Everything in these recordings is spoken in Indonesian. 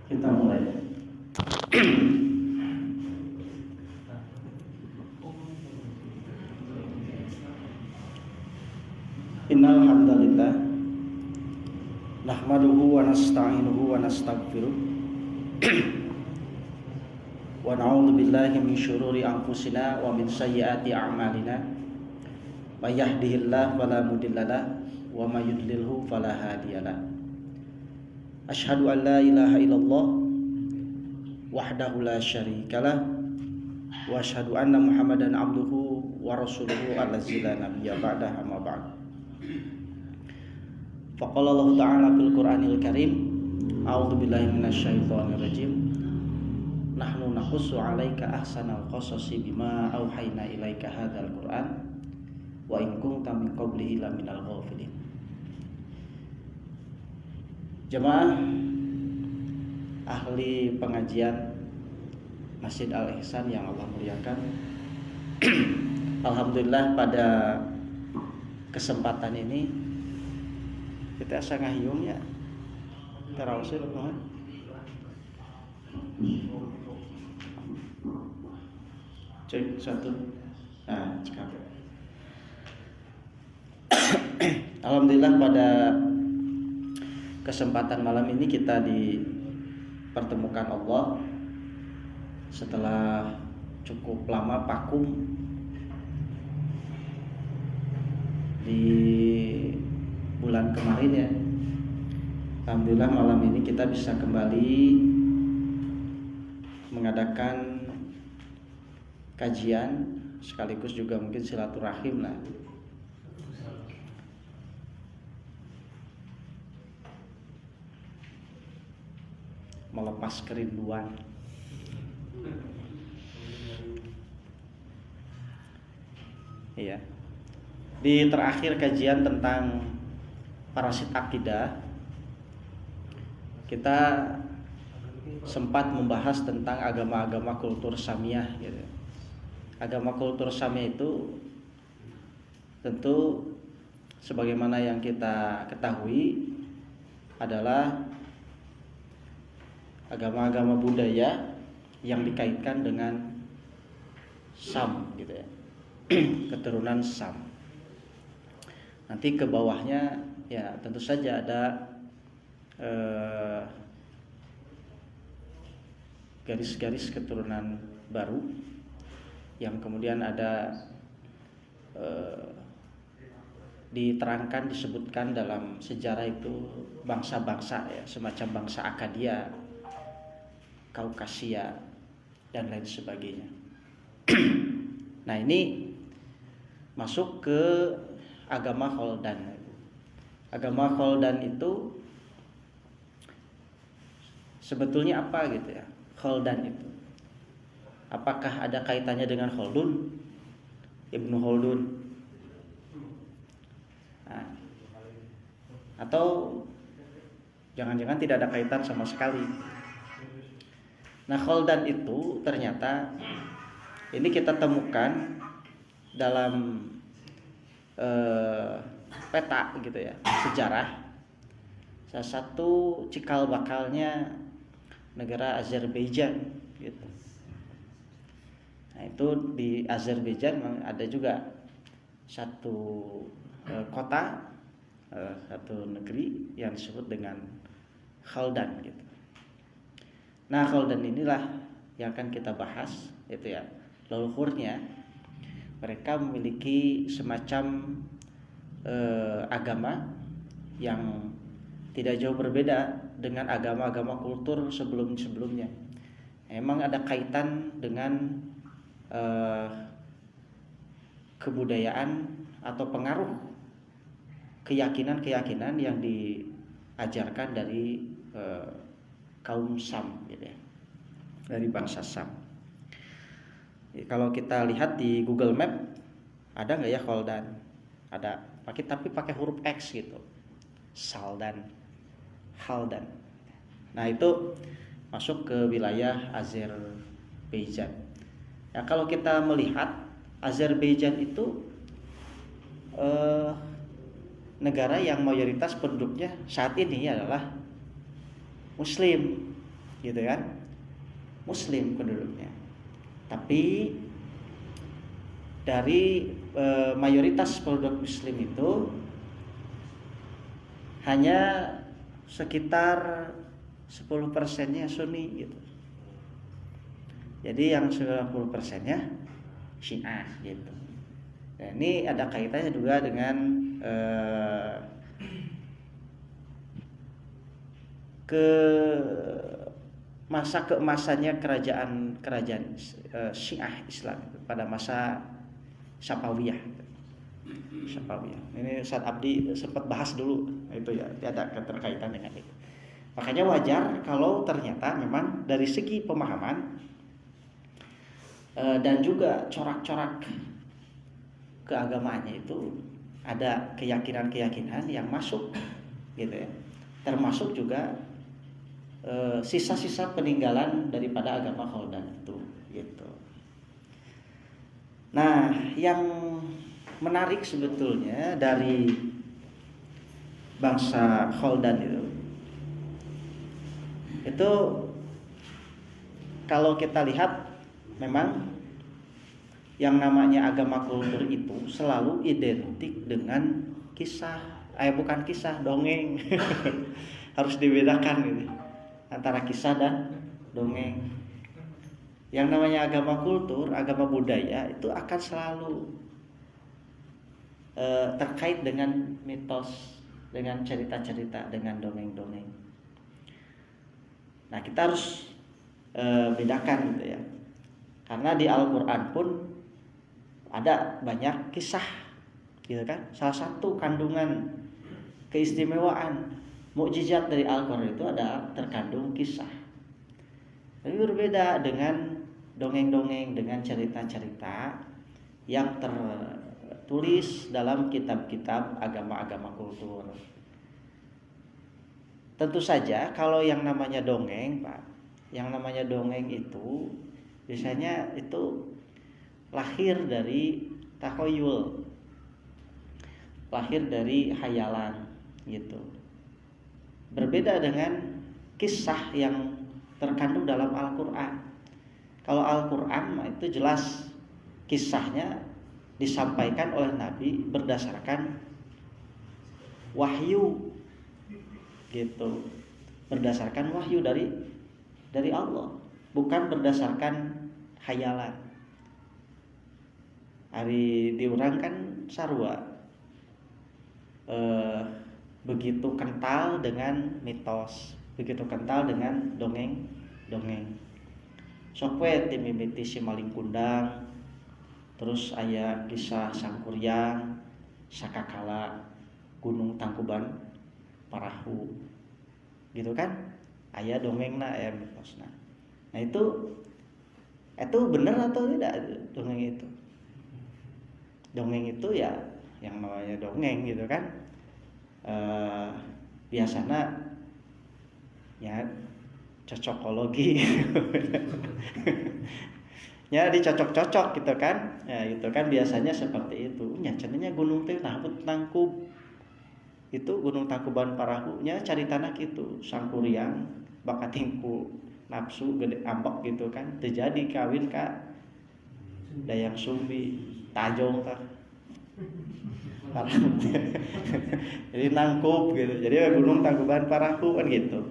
Kita mulai. Innal hamdalillah nahmaduhu wa nasta'inuhu wa nastaghfiruh wa na'udzu billahi min syururi anfusina wa min sayyiati a'malina may yahdihillahu fala mudhillalah wa may yudlilhu fala hadiyalah. Asyhadu an la ilaha illallah wahdahu la syarikalah wa asyhadu anna Muhammadan abduhu wa rasuluhu allazi la nabiyya ba'dahu amma ba'd. Faqala Allah ta'ala fil Qur'anil Karim, a'udzu billahi minasyaitonir rajim. Nahnu naqussu 'alaika ahsanal qasasi bima auhayna ilaika hadzal Qur'an wa in kunta min qablihi laminal ghafilin. Jemaah ahli pengajian Masjid Al-Ihsan yang Allah muliakan. Alhamdulillah pada kesempatan ini kita sangat hiung ya terawih mohon. Cek satu. Nah, cekap. Alhamdulillah pada kesempatan malam ini kita dipertemukan Allah setelah cukup lama vakum di bulan kemarin ya. Alhamdulillah malam ini kita bisa kembali mengadakan kajian sekaligus juga mungkin silaturahim lah. Melepas kerinduan. Iya. Di terakhir kajian tentang parasit akidah, kita sempat membahas tentang agama-agama kultur Samiyah gitu. Agama kultur Samiyah itu tentu sebagaimana yang kita ketahui adalah agama-agama budaya yang dikaitkan dengan Sam gitu ya. Keturunan Sam. Nanti ke bawahnya ya tentu saja ada garis-garis keturunan baru yang kemudian ada diterangkan, disebutkan dalam sejarah itu bangsa-bangsa ya, semacam bangsa Akadia, Kaukasia dan lain sebagainya. Nah, ini masuk ke agama Kholdan. Agama Kholdan itu sebetulnya apa gitu ya? Kholdan itu apakah ada kaitannya dengan Khaldun, Ibnu Khaldun, nah, atau jangan-jangan tidak ada kaitan sama sekali? Nah, Kholdan itu ternyata ini kita temukan dalam peta gitu ya, sejarah. Salah satu cikal bakalnya negara Azerbaijan gitu. Nah, itu di Azerbaijan ada juga satu kota, satu negeri yang disebut dengan Kholdan gitu. Nah, Kholdan inilah yang akan kita bahas itu ya. Leluhurnya mereka memiliki semacam agama yang tidak jauh berbeda dengan agama-agama kultur sebelum-sebelumnya. Emang ada kaitan dengan kebudayaan atau pengaruh keyakinan-keyakinan yang diajarkan dari kaum Sam gitu ya, dari bangsa Sam. Kalau kita lihat di Google Map ada nggak ya Kholdan? Ada, tapi pakai huruf X gitu. Saldan, Haldan. Nah, itu masuk ke wilayah Azerbaijan. Ya, kalau kita melihat Azerbaijan itu negara yang mayoritas penduduknya saat ini adalah Muslim gitu kan, Muslim penduduknya. Tapi dari mayoritas penduduk Muslim itu hanya sekitar 10%-nya Sunni gitu. Jadi yang 90%-nya Syiah gitu. Dan ini ada kaitannya juga dengan ke masa keemasannya kerajaan Syiah Islam pada masa Safawiyah. Ini Ustaz Abdi sempat bahas dulu itu ya, ada keterkaitan dengan itu. Makanya wajar kalau ternyata memang dari segi pemahaman dan juga corak-corak keagamaannya itu ada keyakinan-keyakinan yang masuk gitu ya. Termasuk juga sisa-sisa peninggalan daripada agama Khaldan itu gitu. Nah, yang menarik sebetulnya dari bangsa Khaldan itu kalau kita lihat memang yang namanya agama kultur itu selalu identik dengan kisah, bukan kisah, dongeng. Harus dibedakan gitu antara kisah dan dongeng. Yang namanya agama kultur, agama budaya itu akan selalu terkait dengan mitos, dengan cerita-cerita, dengan dongeng-dongeng. Nah, kita harus bedakan gitu ya. Karena di Al-Quran pun ada banyak kisah gitu kan. Salah satu kandungan keistimewaan mukjizat dari Al-Quran itu ada terkandung kisah. Tapi berbeda dengan dongeng-dongeng, dengan cerita-cerita yang tertulis dalam kitab-kitab agama-agama kultur. Tentu saja kalau yang namanya dongeng, Pak, yang namanya dongeng itu biasanya itu lahir dari takhayul, lahir dari hayalan gitu. Berbeda dengan kisah yang terkandung dalam Al-Quran. Kalau Al-Quran itu jelas kisahnya disampaikan oleh Nabi berdasarkan wahyu gitu, berdasarkan wahyu dari Allah, bukan berdasarkan hayalan. Hari diurang kan sarua begitu kental dengan mitos, begitu kental dengan dongeng. Sok we timimiti si maling kundang, terus aya kisah Sangkuriang, Sakakala, Gunung Tangkuban Parahu, gitu kan? Aya dongengna, aya mitosna. Nah itu benar atau tidak dongeng itu? Dongeng itu ya yang namanya dongeng gitu kan? Biasanya ya cocokologi ya dicocok-cocok gitu kan ya, gitu kan biasanya seperti itu nya cenanya gunung teh tangkub itu Gunung Tangkuban Parahu nya caritana kitu Sangkuriang bakatingku nafsu gede ambek gitu kan terjadi kawin ka Dayang Sumbi Tajong tah jadi nangkup gitu, jadi Gunung Tangkuban Parahu kan gitu,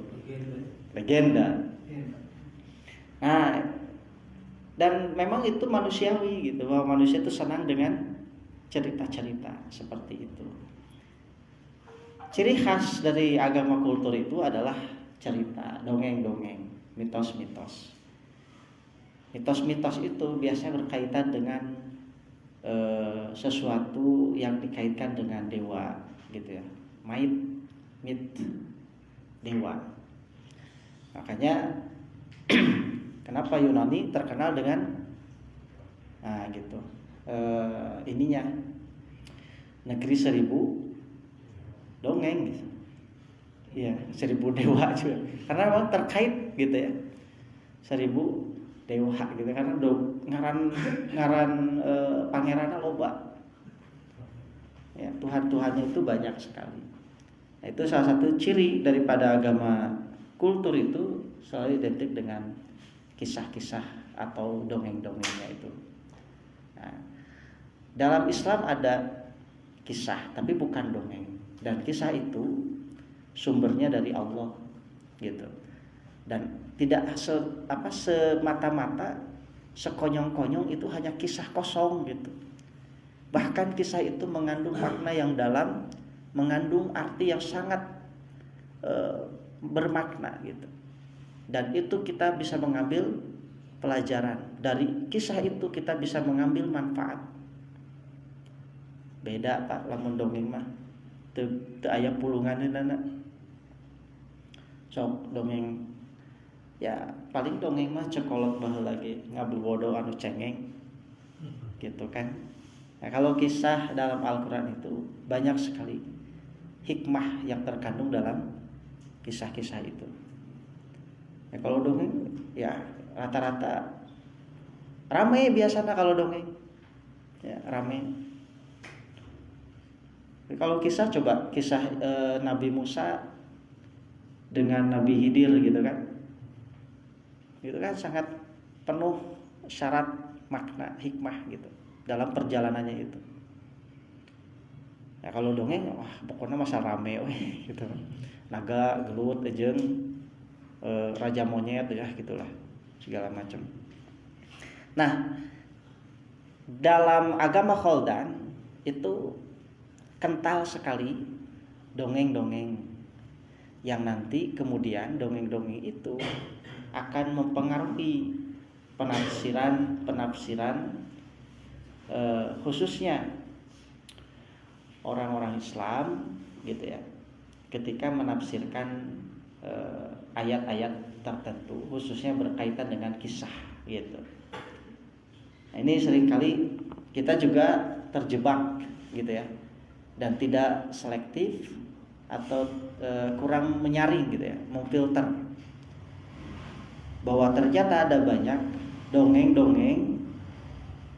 legenda. Nah, dan memang itu manusiawi gitu, bahwa manusia itu senang dengan cerita-cerita seperti itu. Ciri khas dari agama kultur itu adalah cerita, dongeng-dongeng, mitos-mitos. Mitos-mitos itu biasanya berkaitan dengan sesuatu yang dikaitkan dengan dewa gitu ya, mit dewa. Makanya kenapa Yunani terkenal dengan gitu ininya negeri 1000 dongeng gitu. Iya, 1000 dewa juga. Karena memang terkait gitu ya. 1000 dewa gitu karena ngaran pangeranna loba. Ya, Tuhan-tuhannya itu banyak sekali. Nah, itu salah satu ciri daripada agama kultur itu selalu identik dengan kisah-kisah atau dongeng-dongengnya itu. Nah, dalam Islam ada kisah tapi bukan dongeng, dan kisah itu sumbernya dari Allah gitu. Dan tidak semata-mata sekonyong-konyong itu hanya kisah kosong gitu. Bahkan kisah itu mengandung makna yang dalam, mengandung arti yang sangat bermakna gitu. Dan itu kita bisa mengambil pelajaran. Dari kisah itu kita bisa mengambil manfaat. Beda Pak lamun dongeng mah teu aya pulunganna. Sok dongeng ya paling dongeng mah cekolot baheula lagi ngabobodo anu cengeng gitu kan. Nah, kalau kisah dalam Al-Qur'an itu banyak sekali hikmah yang terkandung dalam kisah-kisah itu. Ya, kalau dongeng ya rata-rata rame biasanya kalau dongeng. Ya, rame. Kalau kisah coba kisah Nabi Musa dengan Nabi Khidir gitu kan. Itu kan sangat penuh syarat makna hikmah gitu dalam perjalanannya itu. Ya kalau dongeng wah pokoknya masa rame weh gitu. Naga, gelut, ejeun, raja monyet ya gitulah segala macam. Nah, dalam agama Khaldan itu kental sekali dongeng-dongeng yang nanti kemudian dongeng-dongeng itu akan mempengaruhi penafsiran khususnya orang-orang Islam gitu ya, ketika menafsirkan ayat-ayat tertentu khususnya berkaitan dengan kisah gitu. Nah, ini seringkali kita juga terjebak gitu ya, dan tidak selektif atau kurang menyaring gitu ya, memfilter bahwa ternyata ada banyak dongeng-dongeng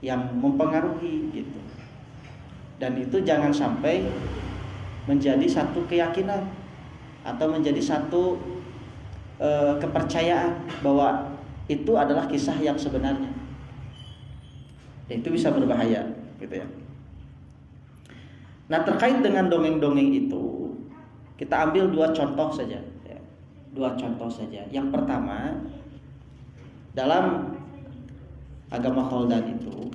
yang mempengaruhi gitu. Dan itu jangan sampai menjadi satu keyakinan atau menjadi satu kepercayaan bahwa itu adalah kisah yang sebenarnya. Dan itu bisa berbahaya gitu ya. Nah, terkait dengan dongeng-dongeng itu kita ambil dua contoh saja ya. Dua contoh saja. Yang pertama, dalam agama Khaldan itu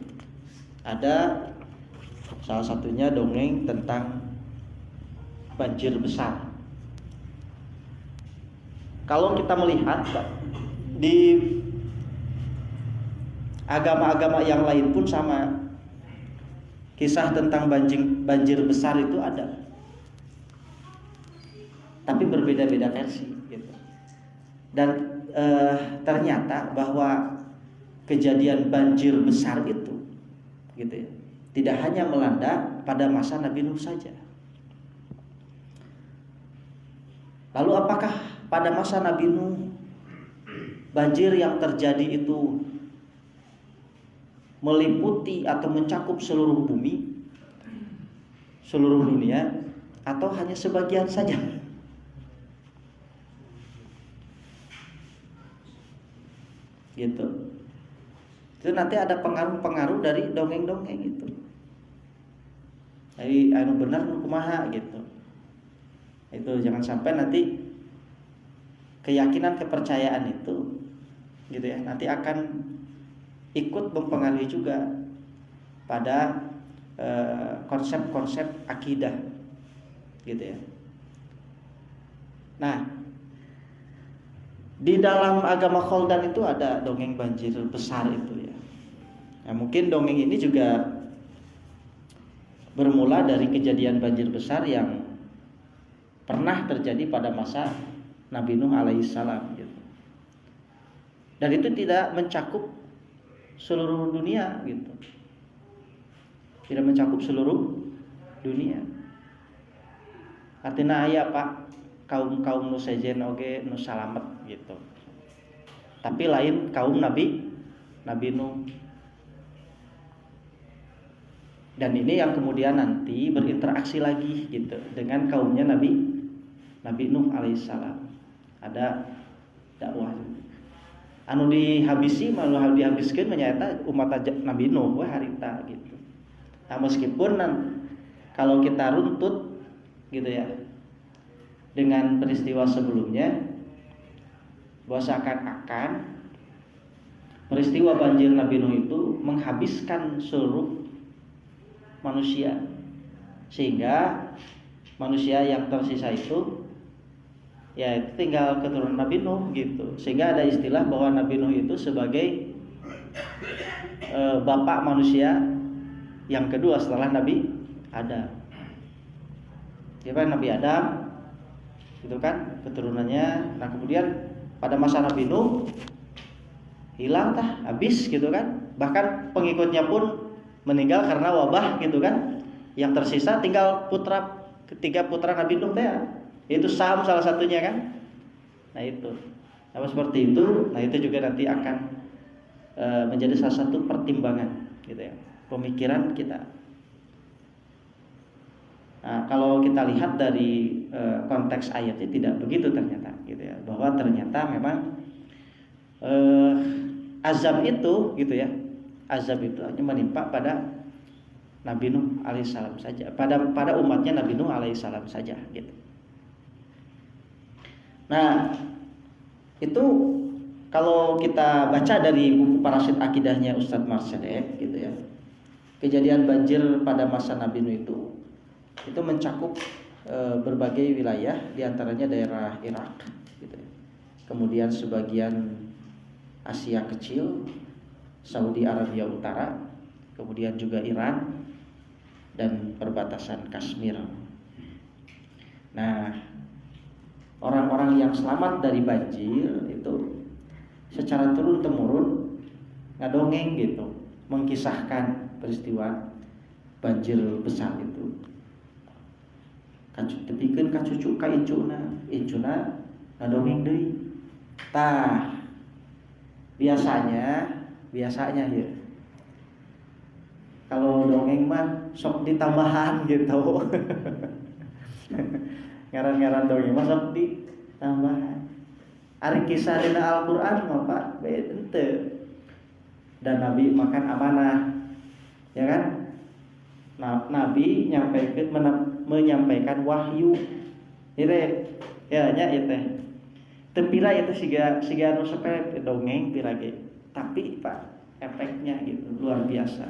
ada salah satunya dongeng tentang banjir besar. Kalau kita melihat di agama-agama yang lain pun sama, kisah tentang banjir besar itu ada, tapi berbeda-beda versi gitu. Dan ternyata bahwa kejadian banjir besar itu gitu ya, tidak hanya melanda pada masa Nabi Nuh saja. Lalu apakah pada masa Nabi Nuh banjir yang terjadi itu meliputi atau mencakup seluruh bumi, seluruh dunia, atau hanya sebagian saja? Gitu. Itu nanti ada pengaruh-pengaruh dari dongeng-dongeng itu. Jadi anu benar nu kumaha gitu. Itu jangan sampai nanti keyakinan kepercayaan itu gitu ya, nanti akan ikut mempengaruhi juga pada konsep-konsep akidah gitu ya. Nah, di dalam agama Khaldan itu ada dongeng banjir besar itu ya. Nah, mungkin dongeng ini juga bermula dari kejadian banjir besar yang pernah terjadi pada masa Nabi Nuh alaihissalam gitu. Dan itu tidak mencakup seluruh dunia gitu. Tidak mencakup seluruh dunia. Artinya aya Pak kaum-kaum nu sejen oge nu salamet gitu. Tapi lain kaum Nabi Nuh. Dan ini yang kemudian nanti berinteraksi lagi gitu dengan kaumnya Nabi Nuh alaihissalam. ada dakwah. Anu dihabiskeun menyaeta umat Nabi Nuh we harita gitu. Nah, meskipun kalau kita runtut gitu ya dengan peristiwa sebelumnya, bahwa seakan-akan peristiwa banjir Nabi Nuh itu menghabiskan seluruh manusia, sehingga manusia yang tersisa itu ya tinggal keturunan Nabi Nuh gitu. Sehingga ada istilah bahwa Nabi Nuh itu sebagai bapak manusia yang kedua setelah Nabi Adam. Ya kan, Nabi Adam itu kan keturunannya. Nah, kemudian pada masa Nabi Nuh hilang habis gitu kan. Bahkan pengikutnya pun meninggal karena wabah gitu kan. Yang tersisa tinggal ketiga putra Nabi Nuh yaitu Sam salah satunya kan. Nah itu, nah seperti itu. Nah itu juga nanti akan menjadi salah satu pertimbangan gitu ya, pemikiran kita. Nah, kalau kita lihat dari konteks ayatnya tidak begitu ternyata gitu ya, bahwa ternyata memang azab itu gitu ya, azab itu hanya menimpa pada Nabi Nuh alaihissalam saja, pada umatnya Nabi Nuh alaihissalam saja gitu. Nah, itu kalau kita baca dari buku Parasit Akidahnya Ustadz Marsedek gitu ya, kejadian banjir pada masa Nabi Nuh itu mencakup berbagai wilayah, diantaranya daerah Irak gitu ya. Kemudian sebagian Asia Kecil, Saudi Arabia Utara, kemudian juga Iran dan perbatasan Kashmir. Nah, orang-orang yang selamat dari banjir itu secara turun-temurun ngadongeng gitu, mengkisahkan peristiwa banjir besar itu. Tepikeun ka cucu ka incuna ngadongeng deui. Tah biasanya ya kalau dongeng mah sok ditambahan gitu. Ngaran-ngaran dongeng mah sok ditambahan. Ari kisah dina Al-Qur'an mah Pak henteu. Dan Nabi makan amanah. Ya kan? Nabi menyampaikan wahyu. Ire ya nya ieu teh. Teu pira itu siga anu sepele dongeng pira ge. Tapi Pak efeknya gitu luar biasa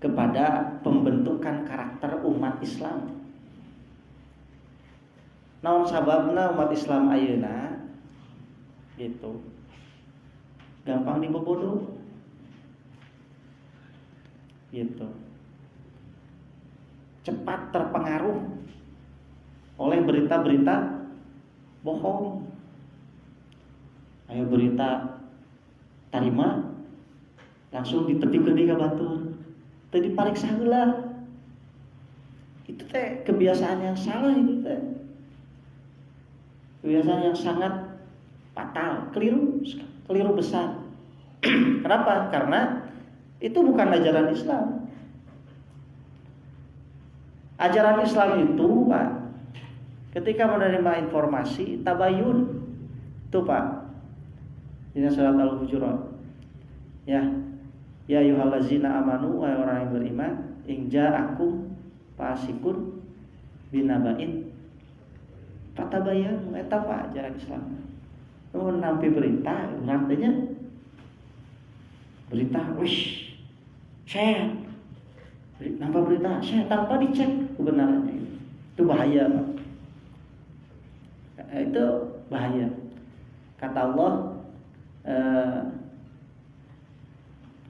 kepada pembentukan karakter umat Islam. Naon sababna umat Islam ayeuna gitu gampang dibobodoh gitu, cepat terpengaruh oleh berita-berita bohong. Ayo berita tarima langsung ditepikeun di batur, teu dipariksa heula. Itu teh kebiasaan yang salah, itu teh kebiasaan yang sangat fatal, keliru besar. Kenapa? Karena itu bukan ajaran Islam. Ajaran Islam itu Pak, ketika menerima informasi tabayun tuh Pak, di surat Al-Hujurat ya ayyuhallazina amanu, wahai orang yang beriman, in ja'akum fasiqun binaba'in fatabayyanu. Eta Pak ajaran Islam. Nuhun nampi berita, artinya berita wish share, nampak berita share tanpa dicek kebenarannya. Itu bahaya Pak. Itu bahaya. Kata Allah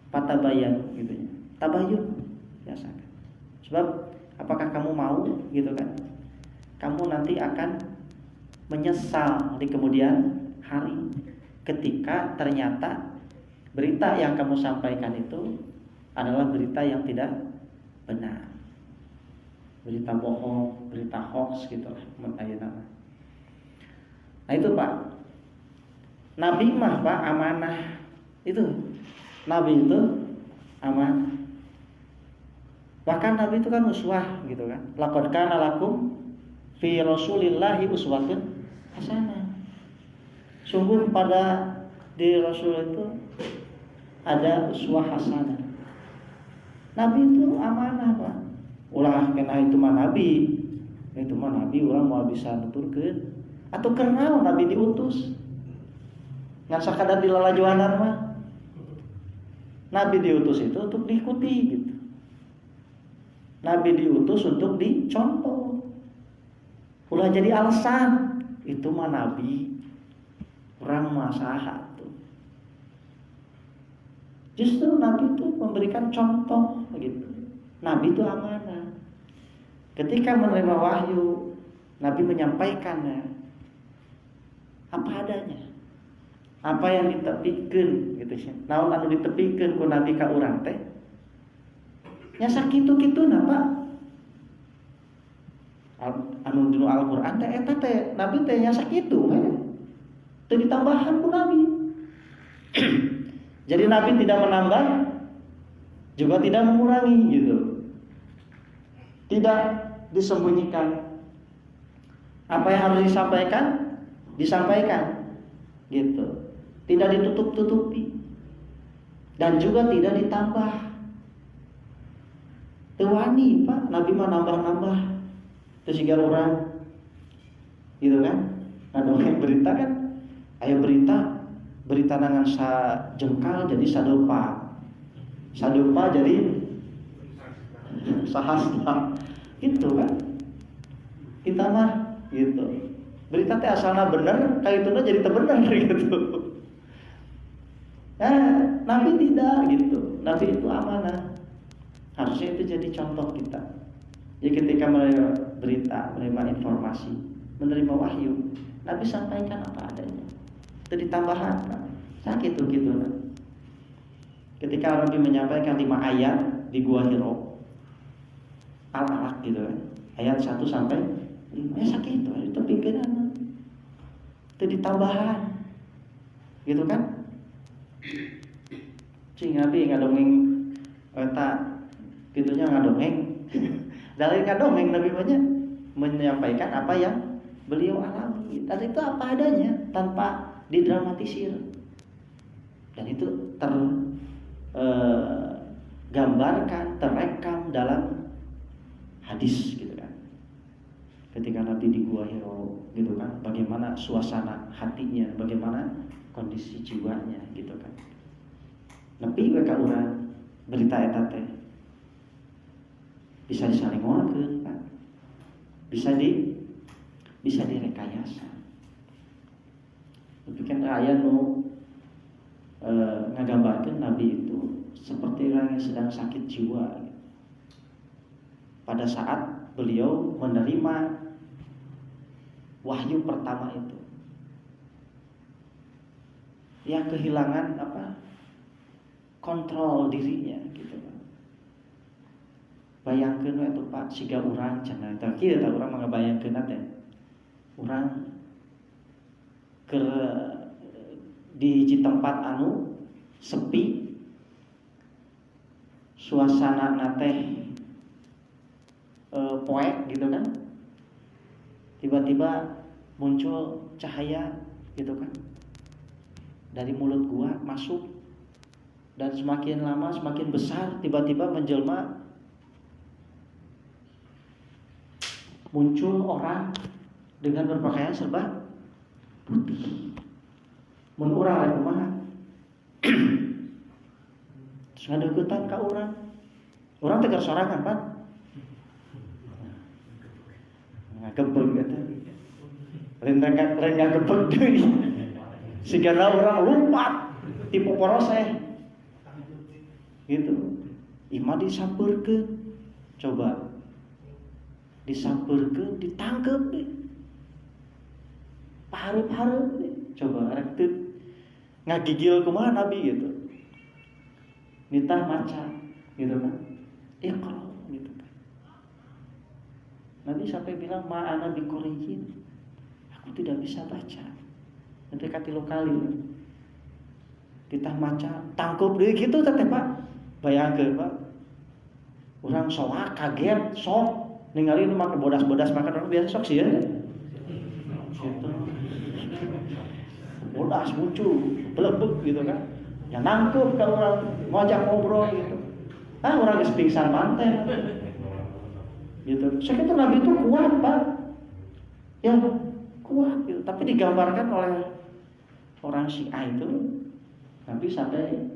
patabayan gitu ya. Tabayun biasa. Sebab apakah kamu mau gitu kan? Kamu nanti akan menyesal di kemudian hari ketika ternyata berita yang kamu sampaikan itu adalah berita yang tidak benar. Berita bohong, berita hoax gitulah ayeuna. Nah itu Pak. Nabi mah Pak amanah. Itu Nabi itu amanah. Bahkan Nabi itu kan uswah gitu kan. Laqad kana lakum fi Rasulillahi uswatun hasanah. Sungguh pada diri Rasul itu ada uswah hasanah. Nabi itu amanah, Pak. Ulah kena itu mah nabi. Itu mah nabi urang moal bisa nuturkeun. Atau karena nabi diutus. Ngan sakadar dilalajoanan mah. Nabi diutus itu untuk diikuti gitu. Nabi diutus untuk dicontoh. Ulah jadi alasan. Itu mah nabi. Urang mah saha tuh. Justru Nabi itu memberikan contoh gitu. Nabi itu amanah. Ketika menerima wahyu, Nabi menyampaikannya apa adanya. Apa yang ditepikeun gitu sih. Naon anu ditepikeun ku Nabi ka urang teh? Nya sakitu-kituna, Pak. Anu dinu Al-Qur'an teh eta teh Nabi teh nya sakitu we. Teu ditambahan ku Nabi. Jadi Nabi tidak menambah juga tidak mengurangi gitu. Tidak disembunyikan. Apa yang harus disampaikan, disampaikan. Gitu. Tidak ditutup-tutupi. Dan juga tidak ditambah. Teu wani, Pak, Nabi mah nambah-nambah. Terus siga urang. Gitu kan? Ngadongeng berita kan, aya berita nangan sajengkal jadi sadopa. Sadopa jadi sahasta. Gitu kan? Kita mah gitu. Berita teh asalna bener, kaituna jadi teu bener gitu. Nabi tidak gitu. Nabi itu amanah. Harusnya itu jadi contoh kita. Jadi ketika menerima berita, menerima informasi, menerima wahyu, Nabi sampaikan apa adanya. Itu ditambahan kan. Sakit tuh gitu kan. Ketika Nabi menyampaikan 5 ayat di Gua Hiro, Al-Alaq gitu kan. Ayat 1 sampai 5 sakit itu pikiran. Itu ditambahan. Gitu kan? Cing Nabi ngadongeng eta gitunya ngadongeng. Dari ngadongeng Nabi banyak menyampaikan apa yang beliau alami. Dan itu apa adanya tanpa didramatisir. Dan itu tergambarkan, terekam dalam hadis gitu kan. Ketika Nabi di Gua Hiro gitu kan, bagaimana suasana hatinya, bagaimana kondisi jiwanya gitu kan. Nepi we ka urang berita eta teh bisa disalingokeun, Pak. Bisa direkayasa. Tapi kan aya nu ngagambarkeun Nabi itu seperti orang yang sedang sakit jiwa. Pada saat beliau menerima wahyu pertama itu, yang kehilangan kontrol dirinya gitu kan. Bayangkeun we atuh Pak, siga urang cenah tah kieu tah urang mah ngabayangkeun teh. Urang ke di hiji tempat anu sepi, suasana teh poek gitu kan. Tiba-tiba muncul cahaya gitu kan. Dari mulut gua masuk, dan semakin lama semakin besar, tiba-tiba menjelma muncul orang dengan berpakaian serba putih. Mun urang aya kumaha? Terus ngadeuketan ka urang. Urang teh keur sorangan, Pak. Ngagebeg eta. Lain ngagebeg deui. Sigana urang lumpat ti poporoseh. Gitu. Imah disampeurkeun. Coba. Disampeurkeun, ditangkep deh. Pahareup-hareup deh. Coba rek teu ngagigil kumaha Nabi gitu. Nitah maca gitu kan. Iqra gitu kan. Nabi sampai bilang ma'ana biqoriyin. Aku tidak bisa baca. Nanti katilu kali. Ditah maca, tangkep deui kitu teh Pak. Bayangkeun Pak. Urang soak kaget, sok ningali nu make bodas-bodas makan orang biasa sok sieun. Gitu. Munas muncul, belebek gitu kan. Yang nangkep kalau orang ngajak ngobrol gitu. Orang geus pingsan manten. Gitu. Sekitar Nabi itu kuat, Pak. Ya, kuat gitu. Tapi digambarkan oleh orang Syiah itu Nabi sampai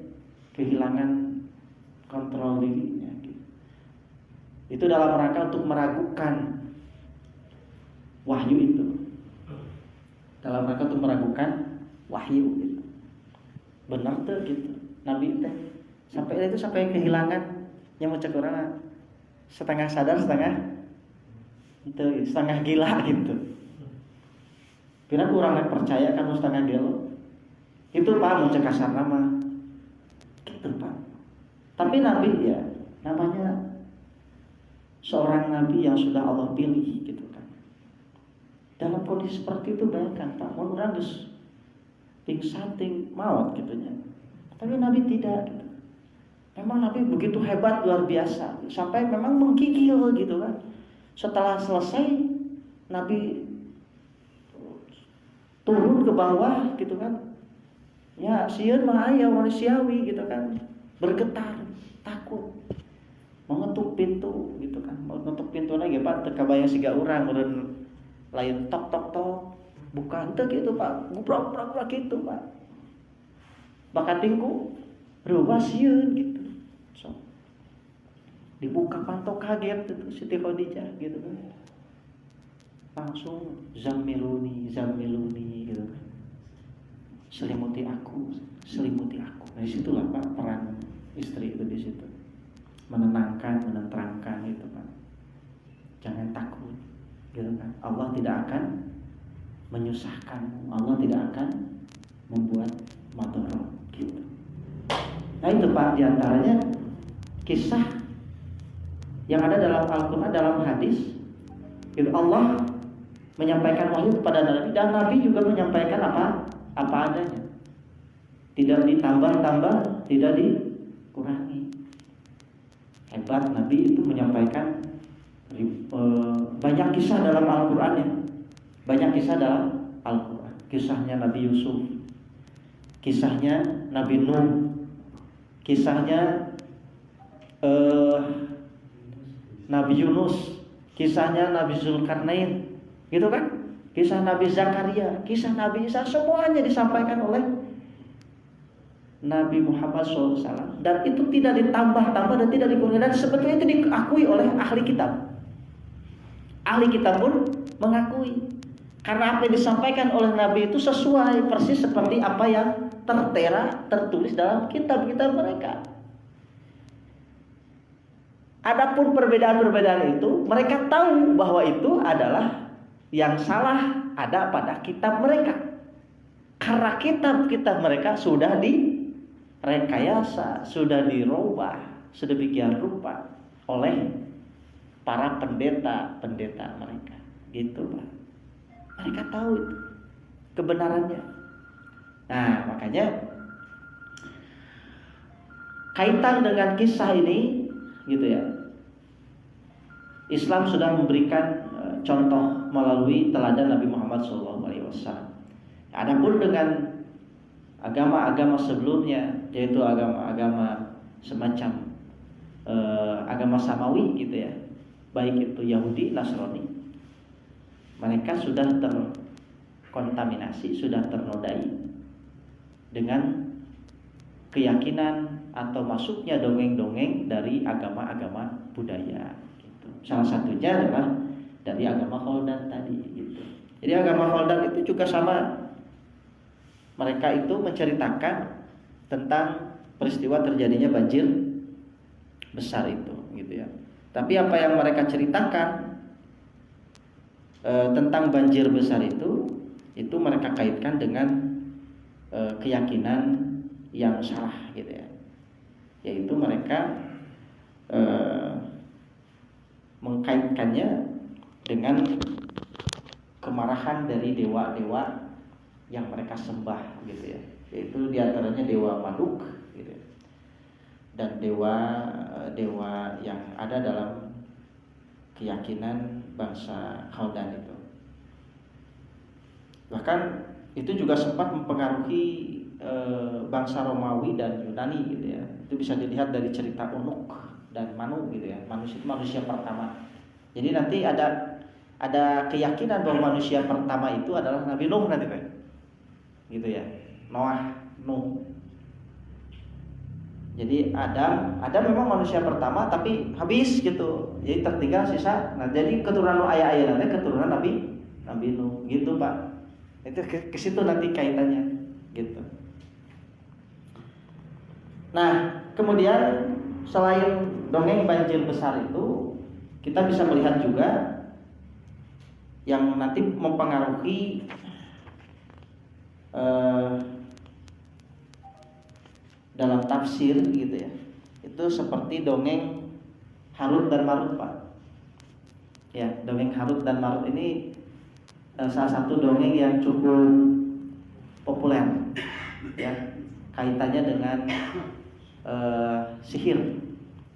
kehilangan kontrol dirinya gitu. Itu dalam rangka untuk meragukan wahyu itu. Dalam rangka untuk meragukan wahyu gitu. Benar tuh gitu. Nabi teh sampai kehilangan yang mau cek orang setengah sadar setengah gila gitu. Kira kurang percaya kan setengah gila. Itu Pak mau cek kasar nama. Gitu Pak. Tapi Nabi ya namanya seorang Nabi yang sudah Allah pilih gitu kan. Dalam kondisi seperti itu bayangkan Pak, mau orang geus pingsan maut gitunya. Tapi Nabi tidak gitu. Memang Nabi begitu hebat luar biasa sampai memang menggigil gitu kan. Setelah selesai Nabi turun ke bawah gitu kan. Ya sieun mah aya manusiawi gitu kan. Bergetar, takut. Mengetuk pintu gitu kan. Mengetuk pintu lagi Pak teu kabayang siga urang meureun lain tok tok tok. Bukan teu gitu Pak. Ngubrak-ubrak gitu Pak. Bakat tingku rubah sieun gitu. So, dibuka pantok kaget itu Siti Khadijah gitu kan. Langsung zammiluni gitu kan. Selimuti aku. Dari situlah Pak peran istri itu di situ. Menenangkan, menenteramkan itu Pak. Jangan takut gitu kan. Allah tidak akan menyusahkan. Allah tidak akan membuat madharat gitu. Nah itu Pak diantaranya kisah yang ada dalam Al-Quran, dalam hadis itu Allah menyampaikan wahyu kepada Nabi dan Nabi juga menyampaikan apa adanya, tidak ditambah-tambah, tidak dikurangi. Hebat Nabi itu menyampaikan banyak kisah dalam Al-Quran ya. Banyak kisah dalam Al-Quran. Kisahnya Nabi Yusuf, kisahnya Nabi Nuh, kisahnya Nabi Yunus, kisahnya Nabi Zulkarnain, gitu kan? Kisah Nabi Zakaria, kisah Nabi Isa, semuanya disampaikan oleh Nabi Muhammad SAW. Dan itu tidak ditambah-tambah dan tidak dikurangi. Dan sebetulnya itu diakui oleh ahli kitab. Ahli kitab pun mengakui. Karena apa yang disampaikan oleh Nabi itu sesuai persis seperti apa yang tertulis dalam kitab-kitab mereka. Adapun perbedaan-perbedaan itu, mereka tahu bahwa itu adalah yang salah ada pada kitab mereka. Karena kitab-kitab mereka sudah direkayasa, sudah dirubah sedemikian rupa oleh para pendeta-pendeta mereka. Gitu Pak. Mereka tahu itu kebenarannya. Nah, makanya kaitan dengan kisah ini gitu ya. Islam sudah memberikan contoh melalui teladan Nabi Muhammad SAW. Adapun dengan agama-agama sebelumnya, yaitu agama-agama semacam agama samawi gitu ya, baik itu Yahudi, Nasrani, mereka sudah terkontaminasi, sudah ternodai dengan keyakinan atau masuknya dongeng-dongeng dari agama-agama budaya gitu. Salah satunya adalah dari agama Khaldan tadi gitu. Jadi agama Khaldan itu juga sama. Mereka itu menceritakan tentang peristiwa terjadinya banjir besar itu gitu ya. Tapi apa yang mereka ceritakan tentang banjir besar itu mereka kaitkan dengan keyakinan yang salah gitu ya. Yaitu mereka mengkaitkannya dengan kemarahan dari dewa-dewa yang mereka sembah gitu ya. Yaitu diantaranya dewa Marduk gitu ya. Dan dewa yang ada dalam keyakinan bangsa Khaldan itu. Bahkan itu juga sempat mempengaruhi bangsa Romawi dan Yunani gitu ya. Itu bisa dilihat dari cerita Unuk dan Manu gitu ya. Manusia pertama. Jadi nanti ada keyakinan bahwa manusia pertama itu adalah Nabi Nuh nanti Pak. Gitu ya. Noah, Nuh. Jadi Adam memang manusia pertama tapi habis gitu. Jadi tertinggal sisa. Nah, jadi keturunan ayah nanti keturunan Nabi Nuh gitu, Pak. Itu ke situ nanti kaitannya gitu. Nah, kemudian selain dongeng banjir besar itu, kita bisa melihat juga yang nanti mempengaruhi dalam tafsir gitu ya. Itu seperti dongeng Harut dan Marut, Pak. Ya, dongeng Harut dan Marut ini salah satu dongeng yang cukup populer ya, kaitannya dengan sihir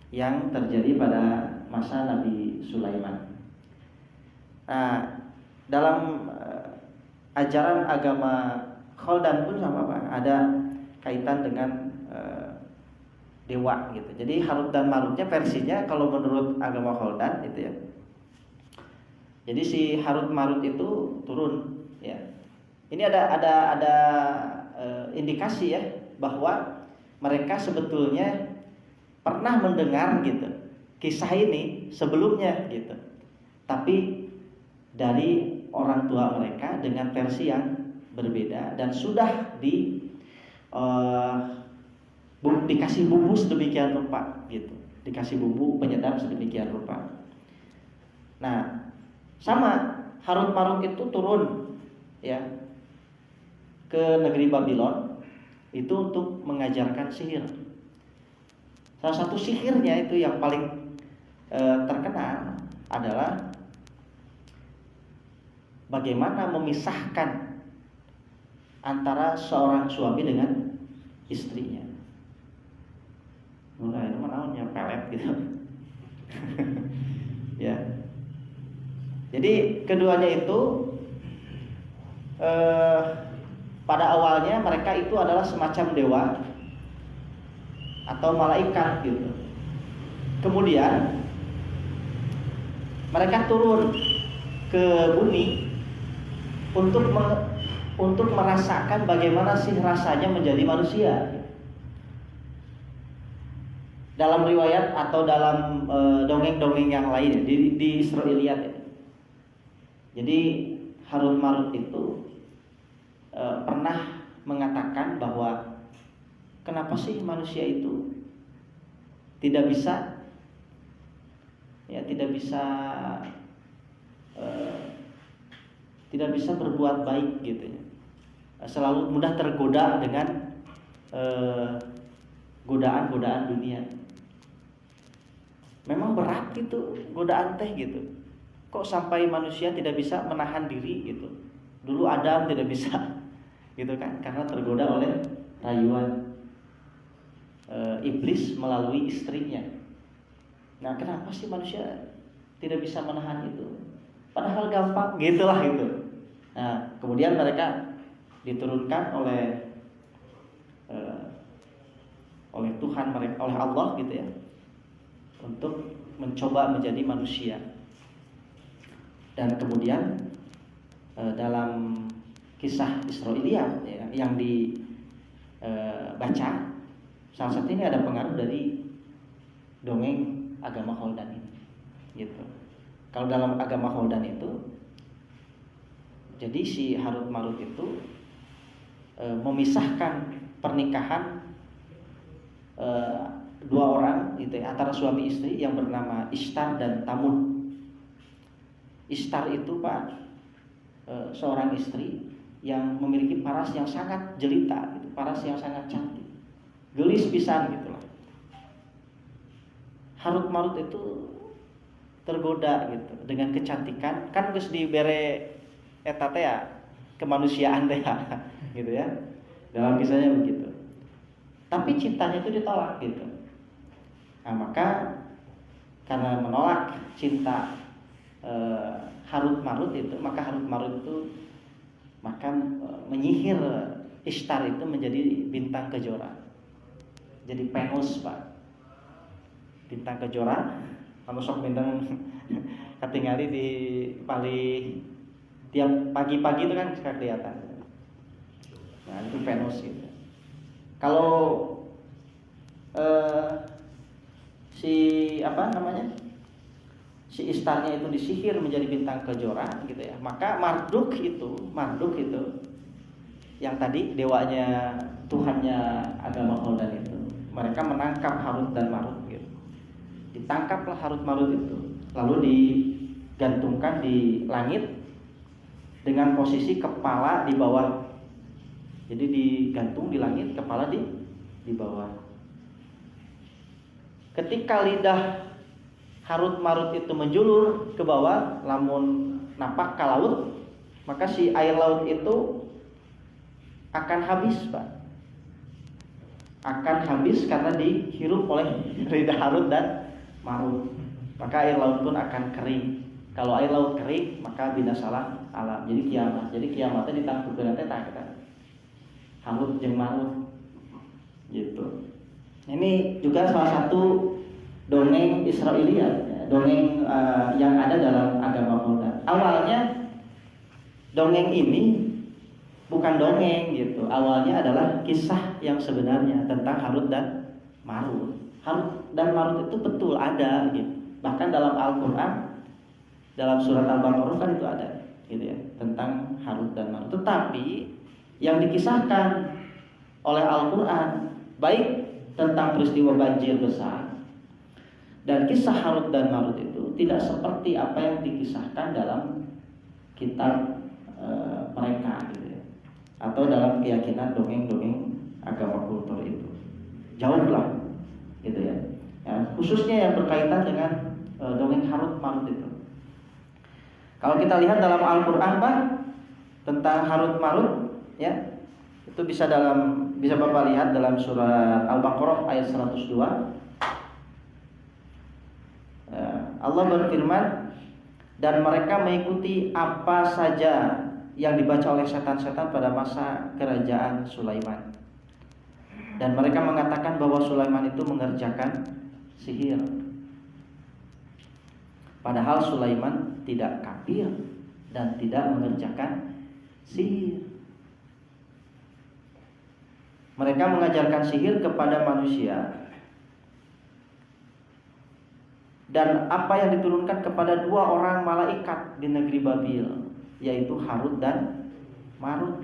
yang terjadi pada masa Nabi Sulaiman. Nah, dalam ajaran agama Kholdan pun sama Pak, ada kaitan dengan dewa gitu. Jadi Harut dan Marutnya versinya kalau menurut agama Kholdan itu ya. Jadi si Harut Marut itu turun ya. Ini ada indikasi ya bahwa mereka sebetulnya pernah mendengar gitu kisah ini sebelumnya gitu. Tapi dari orang tua mereka dengan versi yang berbeda dan sudah dikasih bumbu sedemikian rupa gitu. Dikasih bumbu penyedap sedemikian rupa. Nah, sama Harut Marut itu turun ya ke negeri Babylon itu untuk mengajarkan sihir. Salah satu sihirnya itu yang paling terkenal adalah bagaimana memisahkan antara seorang suami dengan istrinya. Mulai namanya pelet gitu. Ya. Jadi keduanya itu pada awalnya mereka itu adalah semacam dewa atau malaikat gitu. Kemudian mereka turun ke bumi untuk merasakan bagaimana sih rasanya menjadi manusia. Dalam riwayat atau dalam dongeng-dongeng yang lain di Israiliyat ya. Jadi Harut Marut itu pernah mengatakan bahwa kenapa sih manusia itu tidak bisa berbuat baik gitu ya. Selalu mudah tergoda dengan godaan-godaan dunia. Memang berat itu godaan teh gitu. Kok sampai manusia tidak bisa menahan diri gitu. Dulu Adam tidak bisa gitu kan, karena tergoda oleh rayuan iblis melalui istrinya. Nah, kenapa sih manusia tidak bisa menahan itu? Padahal gampang gitulah gitu. Nah, kemudian mereka diturunkan oleh Tuhan mereka, oleh Allah gitu ya, untuk mencoba menjadi manusia. Dan kemudian dalam kisah Israiliyat ya, yang dibaca, salah satu ini ada pengaruh dari dongeng agama Kholdan ini, gitu. Kalau dalam agama Kholdan itu, jadi si Harut Marut itu memisahkan pernikahan dua orang gitu ya, antara suami istri yang bernama Ishtar dan Tamun. Ishtar itu Pak seorang istri yang memiliki paras yang sangat jelita gitu, paras yang sangat cantik, gelis pisan gitulah. Harut Marut itu tergoda gitu dengan kecantikan, kan geus dibere eta teh ya kemanusiaan teh gitu ya. Dalam kisahnya begitu. Tapi cintanya itu ditolak gitu. Nah, maka karena menolak cinta Harut Marut itu, maka Harut Marut itu maka menyihir Ishtar itu menjadi bintang kejora. Jadi Venus, Pak. Bintang kejora, kalau sok bintang ketinggali di paling tiap pagi-pagi itu kan suka kelihatan. Nah, itu Venus gitu. Kalau si Ishtarnya itu disihir menjadi bintang kejora gitu ya, maka Marduk itu yang tadi dewanya Tuhannya agama Khaldan itu, mereka menangkap Harut dan Marut gitu. Ditangkaplah Harut Marut itu, lalu digantungkan di langit dengan posisi kepala di bawah. Jadi digantung di langit, kepala di bawah. Ketika lidah Harut Marut itu menjulur ke bawah, lamun napak ke laut, maka si air laut itu akan habis, Pak. Akan habis karena dihirup oleh lidah Harut dan Marut. Maka air laut pun akan kering. Kalau air laut kering, maka binasalah alam. Jadi kiamat. Jadi kiamatnya ditangguhkeun teh tah kita. Harut jeung Marut. Gitu. Ini juga salah satu dongeng Israiliyat, dongeng yang ada dalam agama Khaldan. Awalnya dongeng ini bukan dongeng gitu. Awalnya adalah kisah yang sebenarnya tentang Harut dan Marut. Harut dan Marut itu betul ada gitu. Bahkan dalam Al-Qur'an, dalam surat Al-Baqarah kan itu ada gitu ya, tentang Harut dan Marut. Tetapi yang dikisahkan oleh Al-Qur'an baik tentang peristiwa banjir besar dan kisah Harut dan Marut itu tidak seperti apa yang dikisahkan dalam kitab mereka gitu ya, atau dalam keyakinan dongeng-dongeng agama kultur itu. Jauhlah gitu ya. Khususnya yang berkaitan dengan dongeng Harut Marut itu. Kalau kita lihat dalam Al-Qur'an, Pak, tentang Harut Marut ya, itu bisa Bapak lihat dalam surat Al-Baqarah ayat 102. Allah berfirman, dan mereka mengikuti apa saja yang dibaca oleh setan-setan pada masa kerajaan Sulaiman. Dan mereka mengatakan bahwa Sulaiman itu mengerjakan sihir. Padahal Sulaiman tidak kafir dan tidak mengerjakan sihir. Mereka mengajarkan sihir kepada manusia. Dan apa yang diturunkan kepada dua orang malaikat di negeri Babil, yaitu Harut dan Marut.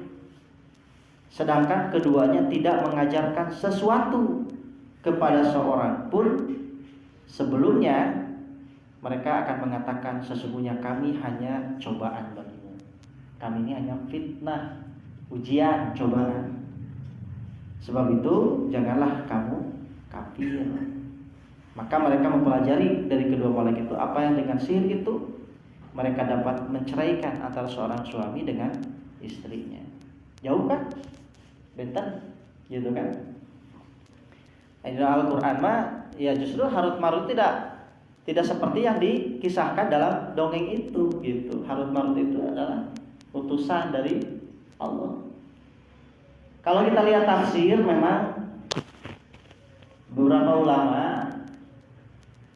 Sedangkan keduanya tidak mengajarkan sesuatu kepada seorang pun sebelumnya. Mereka akan mengatakan, sesungguhnya kami hanya cobaan bagimu. Kami ini hanya fitnah, ujian, cobaan. Sebab itu janganlah kamu kafir. Maka mereka mempelajari dari kedua malaikat itu apa yang dengan sihir itu mereka dapat menceraikan antara seorang suami dengan istrinya. Jauh kan? Benten, gitu kan? Di Al-Qur'an mah ya justru Harut Marut tidak seperti yang dikisahkan dalam dongeng itu, gitu. Harut Marut itu adalah utusan dari Allah. Kalau kita lihat tafsir, memang beberapa ulama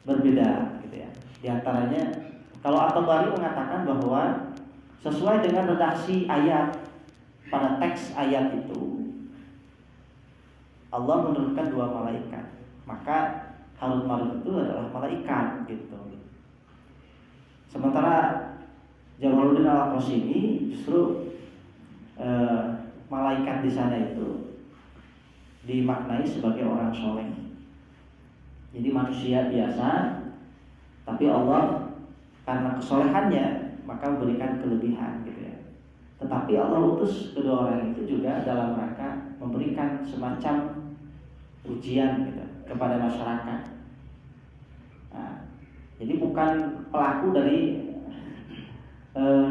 berbeda gitu ya. Di antaranya kalau At-Tabari mengatakan bahwa sesuai dengan redaksi ayat, pada teks ayat itu Allah menurunkan dua malaikat. Maka Harut Marut itu adalah malaikat gitu. Sementara Jamaluddin Al-Qasimi justru malaikat di sana itu dimaknai sebagai orang soleh. Jadi manusia biasa, tapi Allah karena kesolehannya maka memberikan kelebihan gitu ya. Tetapi Allah utus kedua orang itu juga dalam rangka memberikan semacam ujian gitu kepada masyarakat. Nah, jadi bukan pelaku dari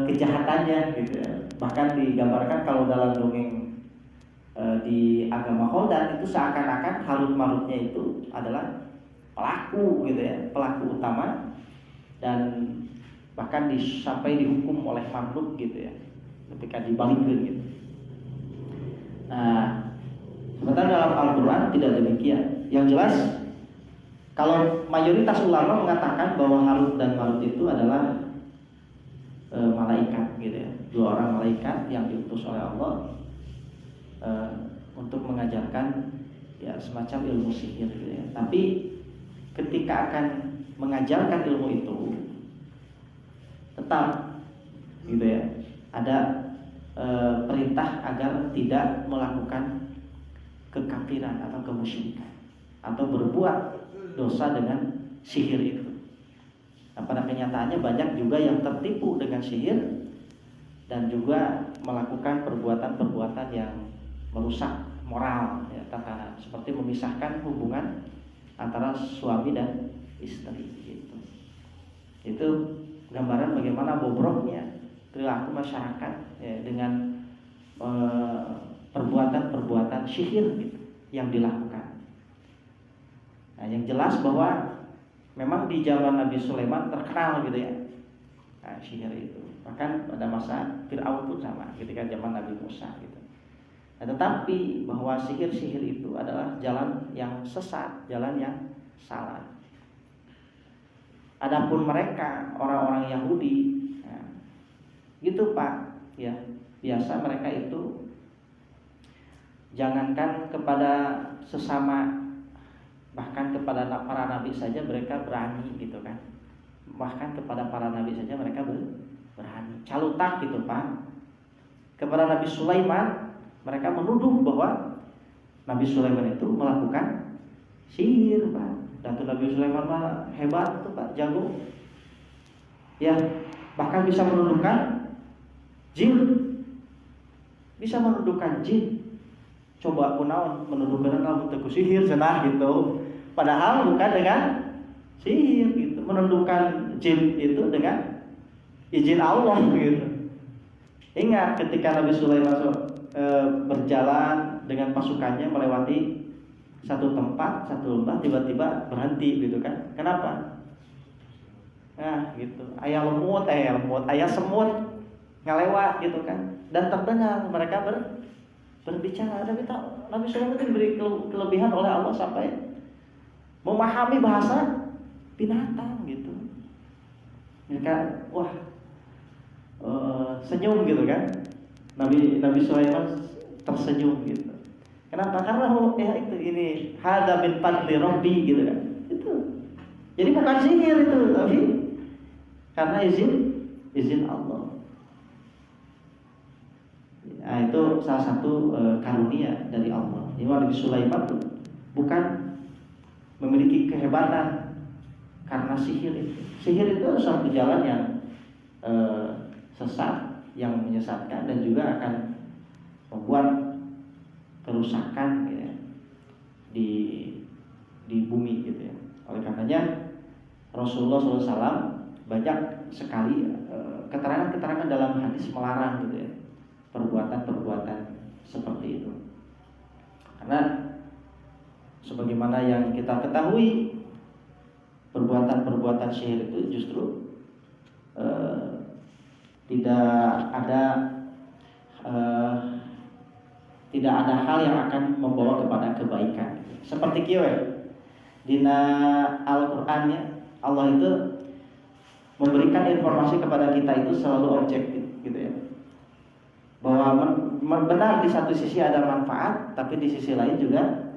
kejahatannya gitu ya. Bahkan digambarkan kalau dalam dongeng di agama Khaldan itu seakan-akan Harut Marutnya itu adalah pelaku gitu ya, pelaku utama, dan bahkan sampai dihukum oleh makhluk gitu ya. ketika dibalikkan gitu. Nah, sementara dalam Al-Quran tidak demikian. Yang jelas, kalau mayoritas ulama mengatakan bahwa Harut dan Marut itu adalah malaikat gitu ya, 2 orang malaikat yang diutus oleh Allah untuk mengajarkan ya semacam ilmu sihir gitu ya. Tapi ketika akan mengajarkan ilmu itu, tetap gitu ya, ada perintah agar tidak melakukan kekafiran atau kemusyrikan atau berbuat dosa dengan sihir itu. Nah, pada kenyataannya banyak juga yang tertipu dengan sihir dan juga melakukan perbuatan-perbuatan yang merusak moral ya, tatanan, seperti memisahkan hubungan antara suami dan istri gitu. Itu gambaran bagaimana bobroknya perilaku masyarakat ya, dengan perbuatan-perbuatan sihir gitu, yang dilakukan. Nah, yang jelas bahwa memang di zaman Nabi Sulaiman terkenal gitu ya, nah, sihir itu. Bahkan pada masa Fir'aun pun sama ketika zaman Nabi Musa gitu. Nah, tetapi bahwa sihir-sihir itu adalah jalan yang sesat, jalan yang salah. Adapun mereka orang-orang Yahudi, ya, gitu Pak, ya biasa mereka itu jangankan kepada sesama, bahkan kepada para nabi saja mereka berani gitu kan. Bahkan kepada para nabi saja mereka berani. Calutak gitu Pak. Kepada Nabi Sulaiman mereka menuduh bahwa Nabi Sulaiman itu melakukan sihir Pak. Datu Nabi Sulaiman mah hebat tuh Pak, jago. Ya, bahkan bisa menuduhkan jin. Bisa menuduhkan jin. Coba kunaon menuduhkan lamun teu sihir cenah gitu. Padahal bukan dengan sihir gitu. Menuduhkan jin itu dengan izin Allah gitu. Ingat ketika Nabi Sulaiman berjalan dengan pasukannya melewati satu tempat, satu lembah, tiba-tiba berhenti gitu kan. Kenapa? Nah gitu, aya lemut, aya semut ngalewat gitu kan. Dan terdengar mereka berbicara. Nabi Sulaiman itu diberi kelebihan oleh Allah sampai memahami bahasa binatang gitu. Mereka senyum gitu kan. Nabi Sulaiman tersenyum gitu. Kenapa? Karena ya itu ini hada min fadli rabbi gitu kan. Itu. Jadi bukan sihir itu, tapi karena izin Allah. Nah, itu salah satu karunia dari Allah. Jadi Nabi Sulaiman itu bukan memiliki kehebatan karena sihir itu. Sihir itu suatu jalan yang sesat, yang menyesatkan dan juga akan membuat kerusakan ya, di bumi gitu ya. Oleh karenanya Rasulullah SAW banyak sekali keterangan-keterangan dalam hadis melarang gitu ya, perbuatan-perbuatan seperti itu. Karena sebagaimana yang kita ketahui, perbuatan-perbuatan sihir itu justru tidak ada hal yang akan membawa kepada kebaikan. Seperti kieu dina Al-Qur'an ya, Allah itu memberikan informasi kepada kita itu selalu objektif gitu ya. Bahwa benar di satu sisi ada manfaat, tapi di sisi lain juga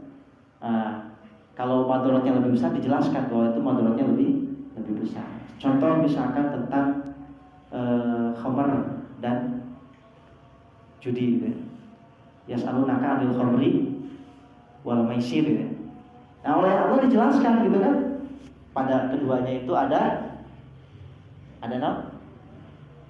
kalau madaratnya lebih besar dijelaskan bahwa itu madaratnya lebih besar. Contoh misalkan tentang khamar dan judi gitu ya. Yas'alunaka 'anil khamri wal maisir gitu ya. Nah, oleh Allah dijelaskan gitu kan. Pada keduanya itu ada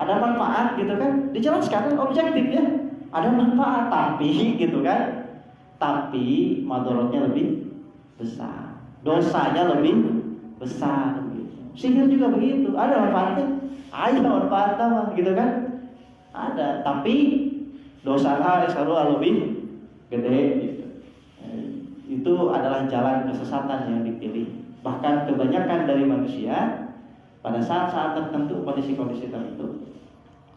manfaat gitu kan. Dijelaskan objektif ya. Ada manfaat tapi gitu kan. Tapi madaratnya lebih besar. Dosanya lebih besar gitu. Sihir juga begitu. Ada manfaatnya. Ada manfaatnya gitu kan. Ada, tapi dosanya selalu lebih gede gitu. Itu adalah jalan kesesatan yang dipilih. Bahkan kebanyakan dari manusia pada saat-saat tertentu, kondisi-kondisi tertentu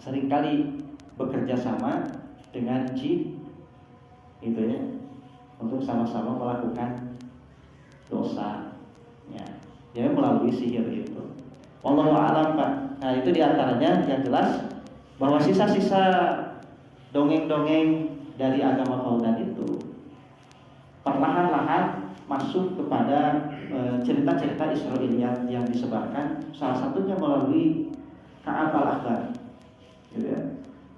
seringkali bekerja sama dengan jin gitu ya, untuk sama-sama melakukan dosa ya, ya melalui sihir itu. Wallahu a'lam Pak. Nah itu diantaranya yang jelas bahwa sisa-sisa dongeng-dongeng dari agama Khaldan itu perlahan-lahan masuk kepada cerita-cerita Israiliyat yang disebarkan, salah satunya melalui Ka'ab al-Ahbar gitu ya.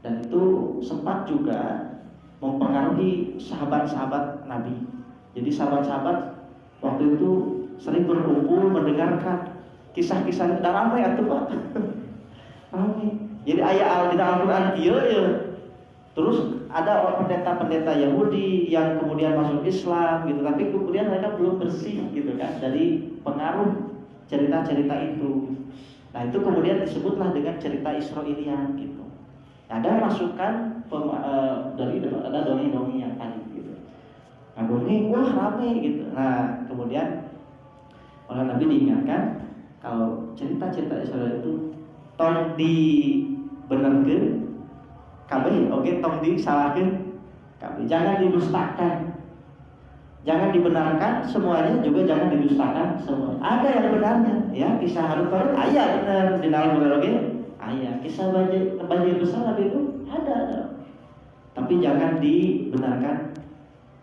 Dan itu sempat juga mempengaruhi sahabat-sahabat Nabi. Jadi sahabat-sahabat waktu itu sering berkumpul mendengarkan kisah-kisah. Dan ramai atuh Pak. Ramai. Jadi ayat Al-Quran dia ya. Terus ada pendeta-pendeta Yahudi yang kemudian masuk Islam gitu, tapi kemudian mereka belum bersih gitu kan dari pengaruh cerita-cerita itu. Nah itu kemudian disebutlah dengan cerita Israiliyat gitu. Ada masukan dari ada dongeng-dongeng yang tadi gitu. Nah dongeng wah rame gitu. Nah kemudian oleh Nabi diingatkan kalau cerita-cerita Israel itu tong dibenerkeun kabeh oke tong disalahkeun kabeh, jangan didustakan, jangan dibenarkan semuanya, juga jangan didustakan semua. Ada yang benarnya ya, kisah Harun Qarun aya benar di dalam Bukhari aya, kisah banjir besar Nabi itu ada. Tapi jangan dibenarkan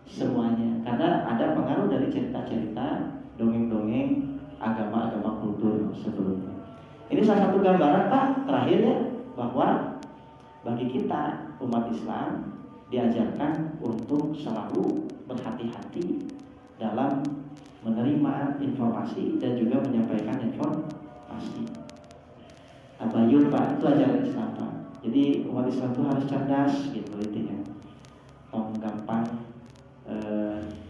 semuanya karena ada pengaruh dari cerita-cerita dongeng-dongeng agama-agama kultur sebelumnya. Ini salah satu gambaran Pak terakhir ya, bahwa bagi kita umat Islam diajarkan untuk selalu berhati-hati dalam menerima informasi dan juga menyampaikan informasi. Tabayun Pak, itu ajaran Islam Pak. Jadi umat Islam itu harus cerdas gitu intinya. Tong gampang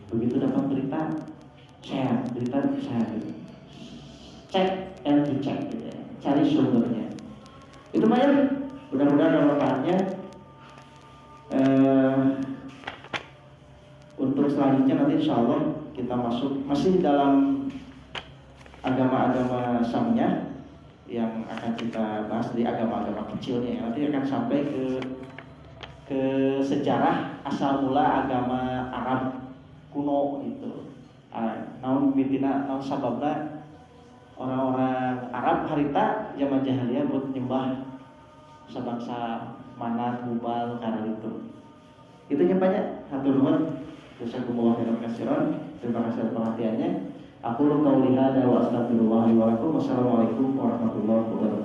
begitu dapat berita share, berita share gitu. Cek and dicek gitu ya. Cari sumbernya. Itu Pak ya. Mudah-mudahan manfaatnya. Untuk selanjutnya nanti insya Allah kita masuk masih dalam agama-agama Samnya yang akan kita bahas dari agama-agama kecilnya ya. Nanti akan sampai ke sejarah asal mula agama Arab kuno itu. Namun bintina, namun sababna orang-orang Arab harita zaman jahiliyah buat nyembah sebangsa Manat, Hubal, karena itu. Itu nyempanya hatur nuhun. Jazakumullah khairan katsiran. Terima kasih atas perhatiannya. Aku qauli hadza wa astaghfirullah li wa lakum. Wassalamualaikum warahmatullahi wabarakatuh.